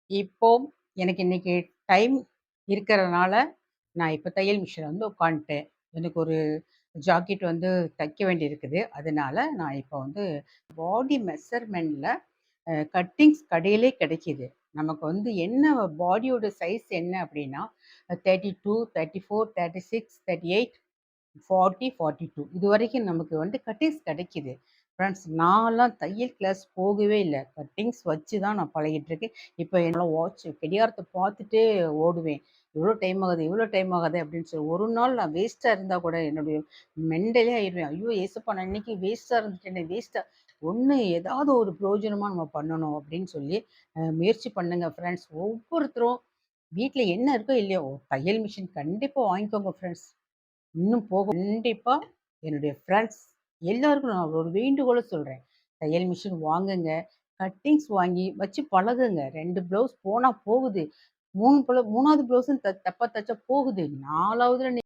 இப்போ எனக்கு இன்னைக்கு டைம் இருக்கிறதுனால, நான் இப்ப தையல் மிஷின்ல வந்து உட்காந்துட்டேன். எனக்கு ஒரு ஜாக்கெட் வந்து தைக்க வேண்டியிருக்குது. அதனால நான் இப்போ வந்து பாடி மெஷர்மென்ட்ல கட்டிங்ஸ் கடையிலே கிடைக்கிது. நமக்கு வந்து என்ன பாடியோட சைஸ் என்ன அப்படின்னா, 32, 34, 36, 38, 40, 42 இதுவரைக்கும் நமக்கு வந்து கட்டிங்ஸ் கிடைக்குது. ஃப்ரெண்ட்ஸ் நான்லாம் தையல் கிளாஸ் போகவே இல்ல. கட்டிங்ஸ் வச்சு தான் நான் பழகிட்டு இருக்கேன். இப்போ என்னோட வாட்ச் கடிகாரத்த பார்த்துட்டே ஓடுவேன். எவ்வளோ டைம் ஆகுது? எவ்வளோ டைம் ஆகுது? அப்படின்னு சொல்லி ஒரு நாள் நான் வேஸ்ட்டா இருந்தா கூட என்னுடைய மெண்டலே ஆயிருவேன். ஐயோ! ஏசப்பா நான் இன்னைக்கு வேஸ்ட்டா இருந்துட்டேனே வேஸ்ட்டா ஒண்ணு ஏதாவது ஒரு பிரயோஜனமா நம்ம பண்ணணும் அப்படின்னு சொல்லி முயற்சி பண்ணுங்க ஃப்ரெண்ட்ஸ். ஒவ்வொருத்தரும் வீட்ல என்ன இருக்கோ இல்லையோ, தையல் மிஷின் கண்டிப்பா வாங்கிக்கோங்க ஃப்ரெண்ட்ஸ். இன்னும் போக கண்டிப்பா என்னுடைய ஃப்ரெண்ட்ஸ் எல்லாருக்கும் நான் ஒரு வேண்டுகோள சொல்றேன். தையல் மிஷின் வாங்குங்க. கட்டிங்ஸ் வாங்கி வச்சு பழகுங்க. 2 ப்ளவுஸ் போனா போகுது. 3 3வது ப்ளவுஸும் தப்பா தச்சா போகுது. 4வதுல